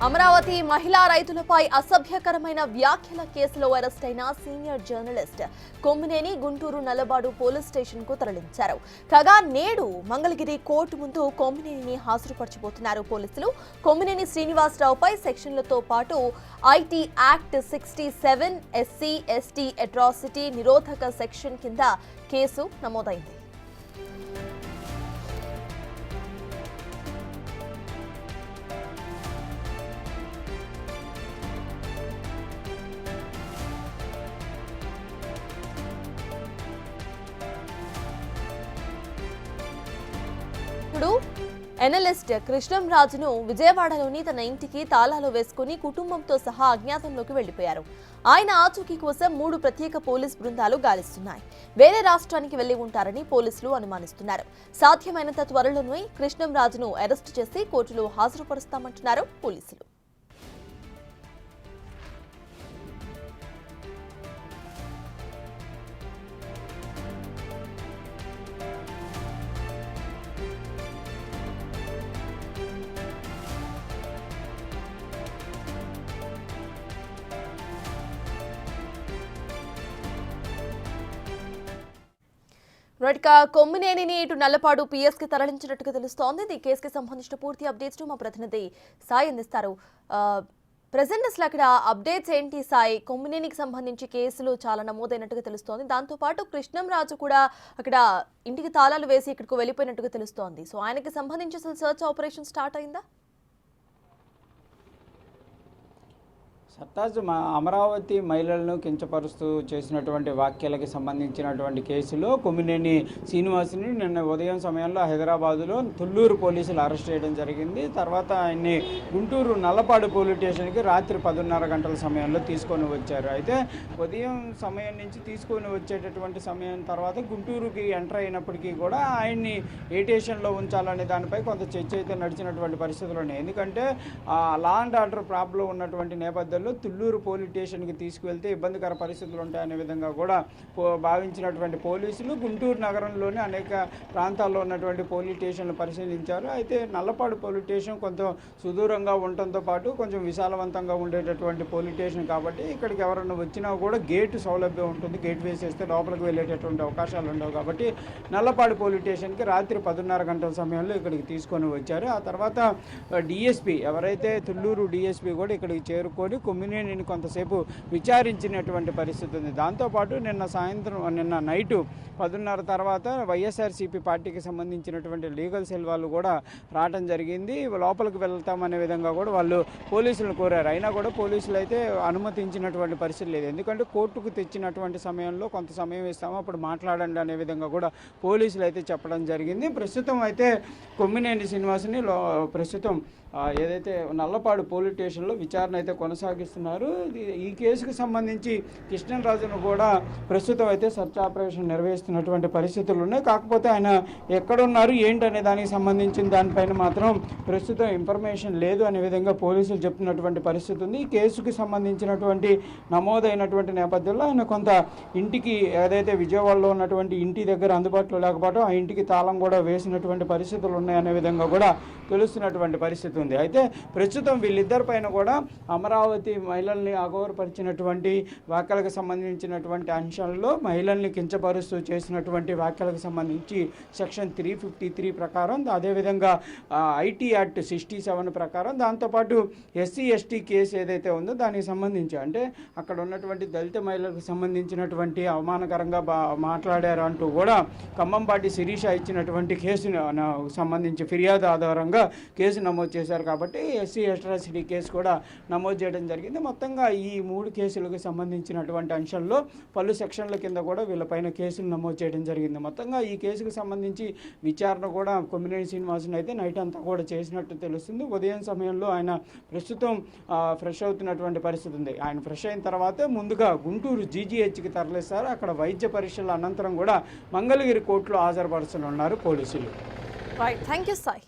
అమరావతి మహిళా రైతులపై అసభ్యకరమైన వ్యాఖ్యల కేసులో అరెస్ట్ అయిన senior journalist Kommineni Guntur Nallapadu police station కు తరలించారు. కాగా నేడు మంగళగిరి కోర్టు ముందు కొమ్మినేనిని హాజరుపరచబోతున్నారు పోలీసులు. కొమ్మినేని శ్రీనివాసరావుపై సెక్షన్లతో పాటు IT act 67, SC, ST atrocity నిరోధక సెక్షన్ కింద కేసు నమోదైంది. ఎనలిస్ట్ కృష్ణంరాజును విజయవాడలోని తన ఇంటికి తాళాలు వేసుకుని కుటుంబంతో సహా అజ్ఞాతంలోకి వెళ్లిపోయారు. ఆయన ఆచూకీ కోసం 3 ప్రత్యేక పోలీస్ బృందాలు గాలిస్తున్నాయి. వేరే రాష్ట్రానికి వెళ్లి ఉంటారని పోలీసులు అనుమానిస్తున్నారు. సాధ్యమైనంత త్వరలోనే కృష్ణంరాజును అరెస్టు చేసి కోర్టులో హాజరుపరుస్తామంటున్నారు పోలీసులు. కొమ్మినేనిని ఇటు నల్లపాడు పిఎస్ కి తరలించినట్టుగా తెలుస్తోంది. ఈ కేసుకి సంబంధించిన పూర్తి అప్డేట్స్ మా ప్రతినిధి సాయి అందిస్తారు. ప్రెజెంట్ అసలు అక్కడ అప్డేట్స్ ఏంటి సాయి? కొమ్మినేనికి సంబంధించి కేసులు చాలా నమోదైనట్టుగా తెలుస్తోంది. దాంతోపాటు కృష్ణంరాజు కూడా అక్కడ ఇంటికి తాళాలు వేసి ఇక్కడికి వెళ్ళిపోయినట్టుగా తెలుస్తోంది. సో ఆయనకి సంబంధించి అసలు సర్చ్ ఆపరేషన్ స్టార్ట్ అయిందా? సర్తాజ్ అమరావతి మహిళలను కించపరుస్తూ చేసినటువంటి వ్యాఖ్యలకి సంబంధించినటువంటి కేసులో కొమ్మినేని శ్రీనివాసుని నిన్న ఉదయం సమయంలో హైదరాబాదులో తుళ్లూరు పోలీసులు అరెస్ట్ చేయడం జరిగింది. తర్వాత ఆయన్ని గుంటూరు నల్లపాడు పోలీస్ స్టేషన్కి రాత్రి 10:30 గంటల సమయంలో తీసుకొని వచ్చారు. అయితే ఉదయం సమయం నుంచి తీసుకొని వచ్చేటటువంటి సమయం తర్వాత గుంటూరుకి ఎంటర్ అయినప్పటికీ కూడా ఆయన్ని ఏ స్టేషన్లో ఉంచాలనే దానిపై కొంత చర్చ అయితే నడిచినటువంటి పరిస్థితులు ఉన్నాయి. ఎందుకంటే లా అండ్ ఆర్డర్ ప్రాబ్లం ఉన్నటువంటి నేపథ్యంలో తుళ్లూరు పోలీస్ స్టేషన్కి తీసుకువెళ్తే ఇబ్బందికర పరిస్థితులు ఉంటాయనే విధంగా కూడా భావించినటువంటి పోలీసులు గుంటూరు నగరంలోని అనేక ప్రాంతాల్లో ఉన్నటువంటి పోలీస్ స్టేషన్లు పరిశీలించారు. అయితే నల్లపాడు పోలీస్ స్టేషన్ కొంచెం సుదూరంగా ఉండటంతో పాటు కొంచెం విశాలవంతంగా ఉండేటటువంటి పోలీస్ స్టేషన్ కాబట్టి ఇక్కడికి ఎవరైనా వచ్చినా కూడా గేటు సౌలభ్యం ఉంటుంది. గేట్ వేసేస్తే లోపలికి వెళ్ళేటటువంటి అవకాశాలు ఉండవు కాబట్టి నల్లపాడు పోలీస్ స్టేషన్కి రాత్రి 10:30 గంటల సమయంలో ఇక్కడికి తీసుకొని వచ్చారు. ఆ తర్వాత డిఎస్పీ ఎవరైతే తుళ్లూరు డిఎస్పీ కూడా ఇక్కడికి చేరుకొని కొమ్మినేనిని కొంతసేపు విచారించినటువంటి పరిస్థితి ఉంది. దాంతోపాటు నిన్న నైటు 10:30 తర్వాత వైఎస్ఆర్సీపీ పార్టీకి సంబంధించినటువంటి లీగల్ సెల్ వాళ్ళు కూడా రావడం జరిగింది. లోపలికి వెళ్తామనే విధంగా కూడా వాళ్ళు పోలీసులను కోరారు. అయినా కూడా పోలీసులు అయితే అనుమతించినటువంటి పరిస్థితి లేదు. ఎందుకంటే కోర్టుకు తెచ్చినటువంటి సమయంలో కొంత సమయం ఇస్తామో అప్పుడు మాట్లాడండి అనే విధంగా కూడా పోలీసులు అయితే చెప్పడం జరిగింది. ప్రస్తుతం అయితే కొమ్మినేని శ్రీనివాసుని ప్రస్తుతం ఏదైతే నల్లపాడు పోలీస్ స్టేషన్లో విచారణ అయితే కొనసాగిస్తున్నారు. ఈ కేసుకు సంబంధించి కృష్ణంరాజును కూడా ప్రస్తుతం అయితే సర్చ్ ఆపరేషన్ నిర్వహిస్తున్నటువంటి పరిస్థితులు ఉన్నాయి. కాకపోతే ఆయన ఎక్కడున్నారు ఏంటనే దానికి సంబంధించిన దానిపైన మాత్రం ప్రస్తుతం ఇన్ఫర్మేషన్ లేదు అనే విధంగా పోలీసులు చెప్తున్నటువంటి పరిస్థితి ఉంది. ఈ కేసుకు సంబంధించినటువంటి నమోదైనటువంటి నేపథ్యంలో ఆయన కొంత ఇంటికి ఏదైతే విజయవాడలో ఉన్నటువంటి ఇంటి దగ్గర అందుబాటులో లేకపోవడం ఆ ఇంటికి తాళం కూడా వేసినటువంటి పరిస్థితులు ఉన్నాయనే విధంగా కూడా తెలుస్తున్నటువంటి పరిస్థితి ఉంది. అయితే ప్రస్తుతం వీళ్ళిద్దరి పైన కూడా అమరావతి మహిళల్ని అగౌరవపరిచినటువంటి వ్యాఖ్యలకు సంబంధించినటువంటి అంశాల్లో మహిళల్ని కించపరుస్తూ చేసినటువంటి వ్యాఖ్యలకు సంబంధించి సెక్షన్ 353 ప్రకారం, అదేవిధంగా ఐటీ యాక్ట్ 67 ప్రకారం, దాంతోపాటు SC, ST కేసు ఏదైతే ఉందో దానికి సంబంధించి అంటే అక్కడ ఉన్నటువంటి దళిత మహిళలకు సంబంధించినటువంటి అవమానకరంగా మాట్లాడారు అంటూ కూడా ఖమ్మంపాటి శిరీష ఇచ్చినటువంటి కేసును సంబంధించి ఫిర్యాదు ఆధారంగా కేసు నమోదు చేశారు. కాబట్టి SC అట్రాసిటీ కేసు కూడా నమోదు చేయడం జరిగింది. మొత్తంగా ఈ 3 కేసులకు సంబంధించినటువంటి అంశాల్లో పలు సెక్షన్ల కింద కూడా వీళ్ళపైన కేసులు నమోదు చేయడం జరిగింది. మొత్తంగా ఈ కేసుకు సంబంధించి విచారణ కూడా కొమ్మినేని శ్రీనివాసుని అయితే నైట్ అంతా కూడా చేసినట్టు తెలుస్తుంది. ఉదయం సమయంలో ఆయన ప్రస్తుతం ఫ్రెష్ అవుతున్నటువంటి పరిస్థితి ఉంది. ఆయన ఫ్రెష్ అయిన తర్వాత ముందుగా గుంటూరు GGHకి తరలిస్తారు. అక్కడ వైద్య పరీక్షల అనంతరం కూడా మంగళగిరి కోర్టులో హాజరుపరచనున్నారు పోలీసులు. Thank you Sai.